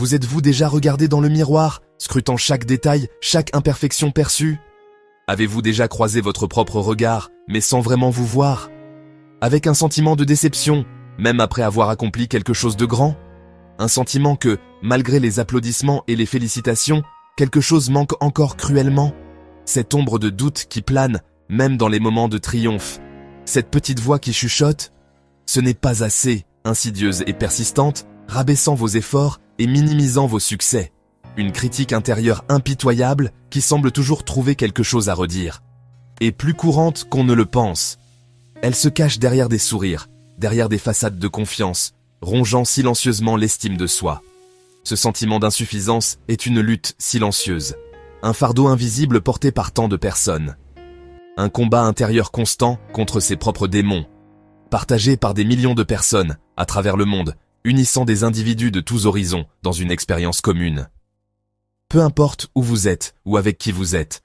Vous êtes-vous déjà regardé dans le miroir, scrutant chaque détail, chaque imperfection perçue? Avez-vous déjà croisé votre propre regard, mais sans vraiment vous voir? Avec un sentiment de déception, même après avoir accompli quelque chose de grand? Un sentiment que, malgré les applaudissements et les félicitations, quelque chose manque encore cruellement? Cette ombre de doute qui plane, même dans les moments de triomphe. Cette petite voix qui chuchote? Ce n'est pas assez, insidieuse et persistante, rabaissant vos efforts et minimisant vos succès. Une critique intérieure impitoyable qui semble toujours trouver quelque chose à redire. Et plus courante qu'on ne le pense. Elle se cache derrière des sourires, derrière des façades de confiance, rongeant silencieusement l'estime de soi. Ce sentiment d'insuffisance est une lutte silencieuse, un fardeau invisible porté par tant de personnes. Un combat intérieur constant contre ses propres démons, partagé par des millions de personnes à travers le monde, unissant des individus de tous horizons dans une expérience commune. Peu importe où vous êtes ou avec qui vous êtes,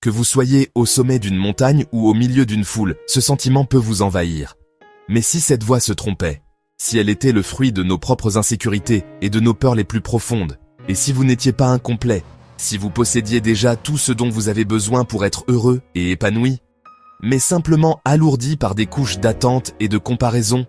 que vous soyez au sommet d'une montagne ou au milieu d'une foule, ce sentiment peut vous envahir. Mais si cette voix se trompait, si elle était le fruit de nos propres insécurités et de nos peurs les plus profondes, et si vous n'étiez pas incomplet, si vous possédiez déjà tout ce dont vous avez besoin pour être heureux et épanoui, mais simplement alourdi par des couches d'attente et de comparaison,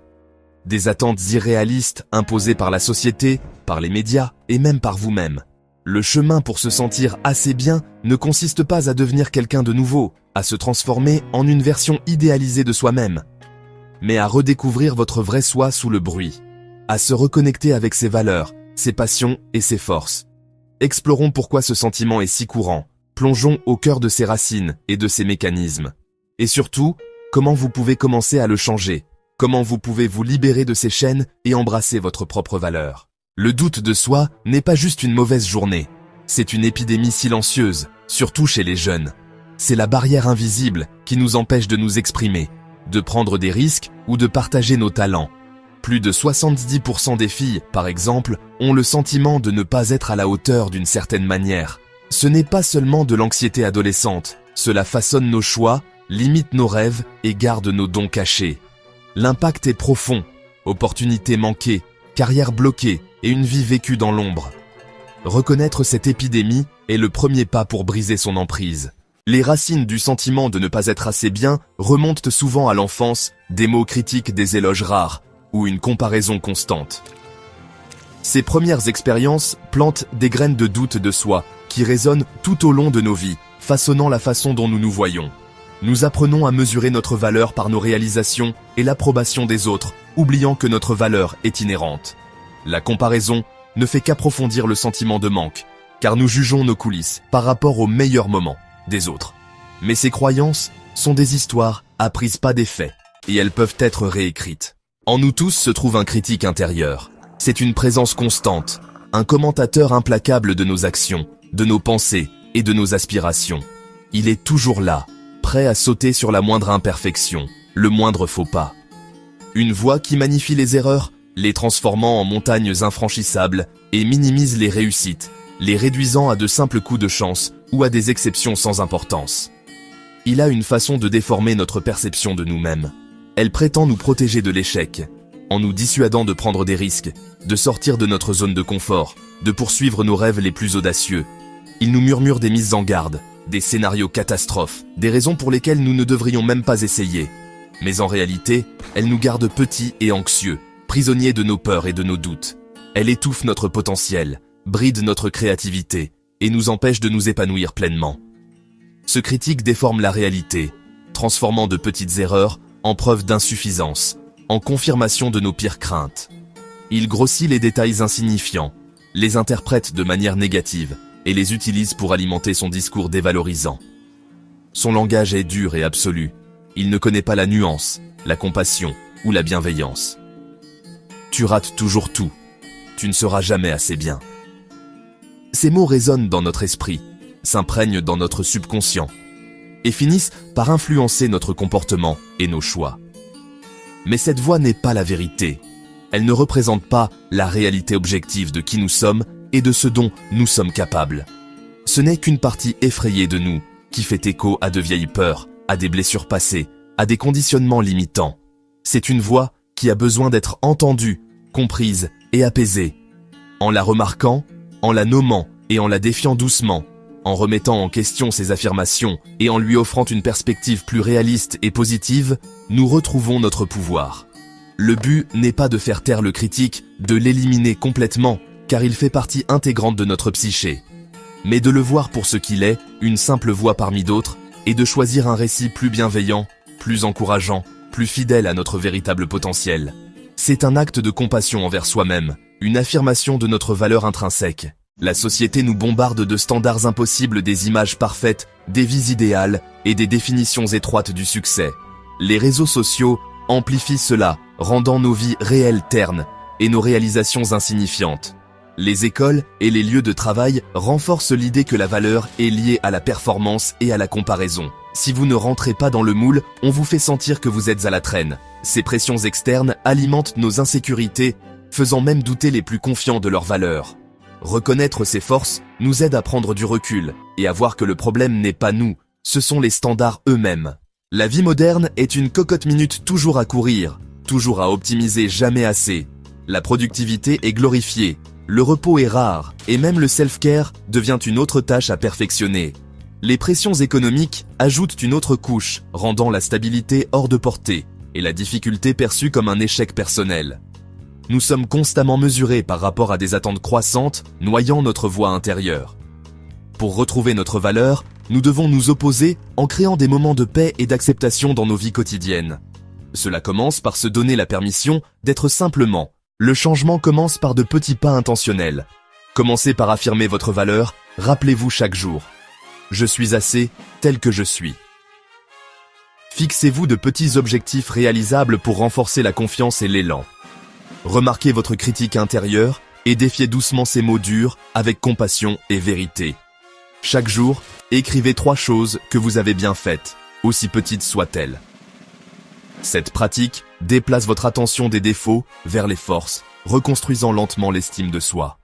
des attentes irréalistes imposées par la société, par les médias et même par vous-même. Le chemin pour se sentir assez bien ne consiste pas à devenir quelqu'un de nouveau, à se transformer en une version idéalisée de soi-même, mais à redécouvrir votre vrai soi sous le bruit, à se reconnecter avec ses valeurs, ses passions et ses forces. Explorons pourquoi ce sentiment est si courant, plongeons au cœur de ses racines et de ses mécanismes. Et surtout, comment vous pouvez commencer à le changer, comment vous pouvez vous libérer de ces chaînes et embrasser votre propre valeur. Le doute de soi n'est pas juste une mauvaise journée, c'est une épidémie silencieuse, surtout chez les jeunes. C'est la barrière invisible qui nous empêche de nous exprimer, de prendre des risques ou de partager nos talents. Plus de 70% des filles, par exemple, ont le sentiment de ne pas être à la hauteur d'une certaine manière. Ce n'est pas seulement de l'anxiété adolescente, cela façonne nos choix, limite nos rêves et garde nos dons cachés. L'impact est profond, opportunités manquées, carrière bloquée et une vie vécue dans l'ombre. Reconnaître cette épidémie est le premier pas pour briser son emprise. Les racines du sentiment de ne pas être assez bien remontent souvent à l'enfance, des mots critiques, des éloges rares, ou une comparaison constante. Ces premières expériences plantent des graines de doute de soi qui résonnent tout au long de nos vies, façonnant la façon dont nous nous voyons. Nous apprenons à mesurer notre valeur par nos réalisations et l'approbation des autres, oubliant que notre valeur est inhérente. La comparaison ne fait qu'approfondir le sentiment de manque, car nous jugeons nos coulisses par rapport aux meilleurs moments des autres. Mais ces croyances sont des histoires apprises, pas des faits, et elles peuvent être réécrites. En nous tous se trouve un critique intérieur. C'est une présence constante, un commentateur implacable de nos actions, de nos pensées et de nos aspirations. Il est toujours là, prêt à sauter sur la moindre imperfection, le moindre faux pas. Une voix qui magnifie les erreurs, les transformant en montagnes infranchissables et minimise les réussites, les réduisant à de simples coups de chance ou à des exceptions sans importance. Il a une façon de déformer notre perception de nous-mêmes. Elle prétend nous protéger de l'échec, en nous dissuadant de prendre des risques, de sortir de notre zone de confort, de poursuivre nos rêves les plus audacieux. Il nous murmure des mises en garde, des scénarios catastrophes, des raisons pour lesquelles nous ne devrions même pas essayer. Mais en réalité, elle nous garde petits et anxieux, prisonniers de nos peurs et de nos doutes. Elle étouffe notre potentiel, bride notre créativité et nous empêche de nous épanouir pleinement. Ce critique déforme la réalité, transformant de petites erreurs en preuve d'insuffisance, en confirmation de nos pires craintes. Il grossit les détails insignifiants, les interprète de manière négative et les utilise pour alimenter son discours dévalorisant. Son langage est dur et absolu. Il ne connaît pas la nuance, la compassion ou la bienveillance. Tu rates toujours tout. Tu ne seras jamais assez bien. Ces mots résonnent dans notre esprit, s'imprègnent dans notre subconscient et finissent par influencer notre comportement et nos choix. Mais cette voix n'est pas la vérité. Elle ne représente pas la réalité objective de qui nous sommes et de ce dont nous sommes capables. Ce n'est qu'une partie effrayée de nous qui fait écho à de vieilles peurs, à des blessures passées, à des conditionnements limitants. C'est une voix qui a besoin d'être entendue, comprise et apaisée. en la remarquant, en la nommant et en la défiant doucement, en remettant en question ses affirmations et en lui offrant une perspective plus réaliste et positive, nous retrouvons notre pouvoir. Le but n'est pas de faire taire le critique, de l'éliminer complètement, car il fait partie intégrante de notre psyché, mais de le voir pour ce qu'il est, une simple voix parmi d'autres, et de choisir un récit plus bienveillant, plus encourageant, plus fidèle à notre véritable potentiel. C'est un acte de compassion envers soi-même, une affirmation de notre valeur intrinsèque. La société nous bombarde de standards impossibles, des images parfaites, des vies idéales et des définitions étroites du succès. Les réseaux sociaux amplifient cela, rendant nos vies réelles ternes et nos réalisations insignifiantes. Les écoles et les lieux de travail renforcent l'idée que la valeur est liée à la performance et à la comparaison. Si vous ne rentrez pas dans le moule, on vous fait sentir que vous êtes à la traîne. Ces pressions externes alimentent nos insécurités, faisant même douter les plus confiants de leur valeur. Reconnaître ses forces nous aide à prendre du recul et à voir que le problème n'est pas nous, ce sont les standards eux-mêmes. La vie moderne est une cocotte-minute toujours à courir, toujours à optimiser, jamais assez. La productivité est glorifiée, le repos est rare et même le self-care devient une autre tâche à perfectionner. Les pressions économiques ajoutent une autre couche, rendant la stabilité hors de portée et la difficulté perçue comme un échec personnel. Nous sommes constamment mesurés par rapport à des attentes croissantes, noyant notre voix intérieure. Pour retrouver notre valeur, nous devons nous opposer en créant des moments de paix et d'acceptation dans nos vies quotidiennes. Cela commence par se donner la permission d'être simplement. Le changement commence par de petits pas intentionnels. Commencez par affirmer votre valeur, rappelez-vous chaque jour. Je suis assez, tel que je suis. Fixez-vous de petits objectifs réalisables pour renforcer la confiance et l'élan. Remarquez votre critique intérieure et défiez doucement ces mots durs avec compassion et vérité. Chaque jour, écrivez 3 choses que vous avez bien faites, aussi petites soient-elles. Cette pratique déplace votre attention des défauts vers les forces, reconstruisant lentement l'estime de soi.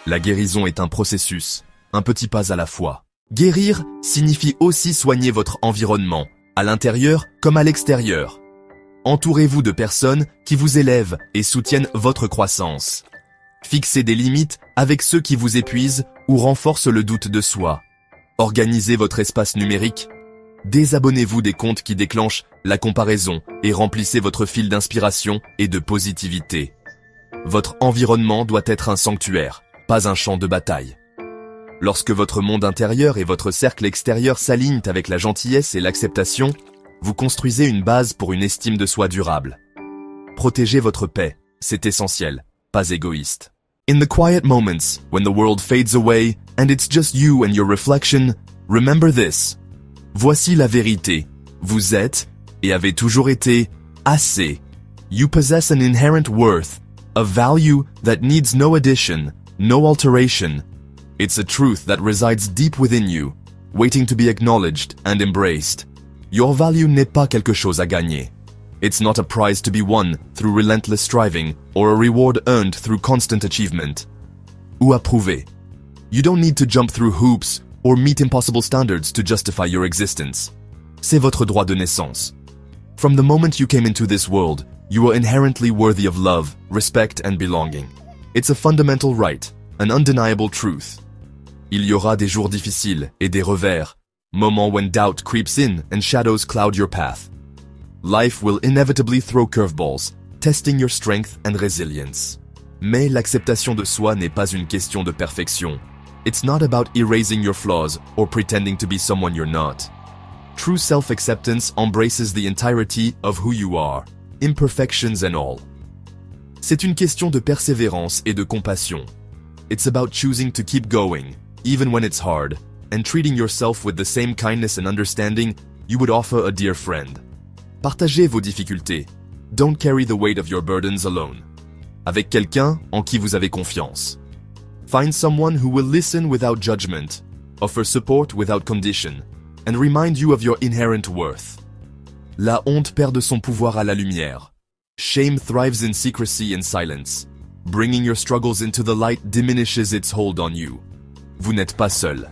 La guérison est un processus, un petit pas à la fois. Guérir signifie aussi soigner votre environnement, à l'intérieur comme à l'extérieur. Entourez-vous de personnes qui vous élèvent et soutiennent votre croissance. Fixez des limites avec ceux qui vous épuisent ou renforcent le doute de soi. Organisez votre espace numérique. Désabonnez-vous des comptes qui déclenchent la comparaison et remplissez votre fil d'inspiration et de positivité. Votre environnement doit être un sanctuaire, pas un champ de bataille. Lorsque votre monde intérieur et votre cercle extérieur s'alignent avec la gentillesse et l'acceptation, vous construisez une base pour une estime de soi durable. Protégez votre paix, c'est essentiel, pas égoïste. In the quiet moments, when the world fades away and it's just you and your reflection, remember this. Voici la vérité. Vous êtes, et avez toujours été, assez. You possess an inherent worth, a value that needs no addition, no alteration. It's a truth that resides deep within you, waiting to be acknowledged and embraced. Your value n'est pas quelque chose à gagner. It's not a prize to be won through relentless striving or a reward earned through constant achievement. Ou à prouver. You don't need to jump through hoops or meet impossible standards to justify your existence. C'est votre droit de naissance. From the moment you came into this world, you are inherently worthy of love, respect and belonging. It's a fundamental right, an undeniable truth. Il y aura des jours difficiles et des revers, moments when doubt creeps in and shadows cloud your path. Life will inevitably throw curveballs, testing your strength and resilience. Mais l'acceptation de soi n'est pas une question de perfection. It's not about erasing your flaws or pretending to be someone you're not. True self-acceptance embraces the entirety of who you are, imperfections and all. C'est une question de persévérance et de compassion. It's about choosing to keep going, even when it's hard, and treating yourself with the same kindness and understanding you would offer a dear friend. Partagez vos difficultés. Don't carry the weight of your burdens alone. Avec quelqu'un en qui vous avez confiance. Find someone who will listen without judgment, offer support without condition, and remind you of your inherent worth. La honte perd de son pouvoir à la lumière. Shame thrives in secrecy and silence. Bringing your struggles into the light diminishes its hold on you. Vous n'êtes pas seul.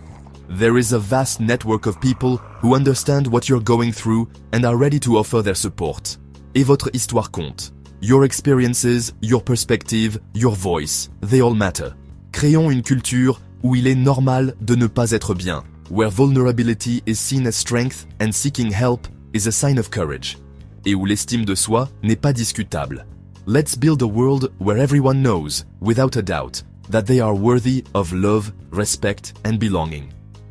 There is a vast network of people who understand what you're going through and are ready to offer their support. Et votre histoire compte. Your experiences, your perspective, your voice, they all matter. Créons une culture où il est normal de ne pas être bien, where vulnerability is seen as strength and seeking help is a sign of courage, et où l'estime de soi n'est pas discutable. Let's build a world where everyone knows, without a doubt, that they are worthy of love, respect and belonging.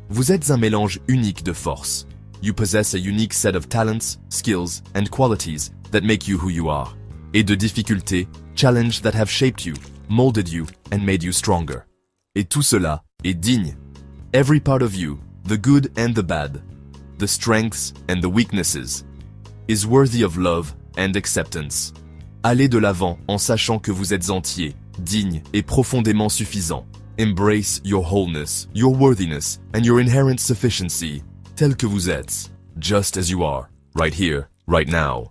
Vous êtes un mélange unique de forces. You possess a unique set of talents, skills and qualities that make you who you are. Et de difficultés, challenges that have shaped you, molded you and made you stronger. Et tout cela est digne. Every part of you, the good and the bad, the strengths and the weaknesses, is worthy of love and acceptance. Allez de l'avant en sachant que vous êtes entier, digne et profondément suffisant. Embrace your wholeness, your worthiness and your inherent sufficiency, tel que vous êtes, just as you are, right here, right now.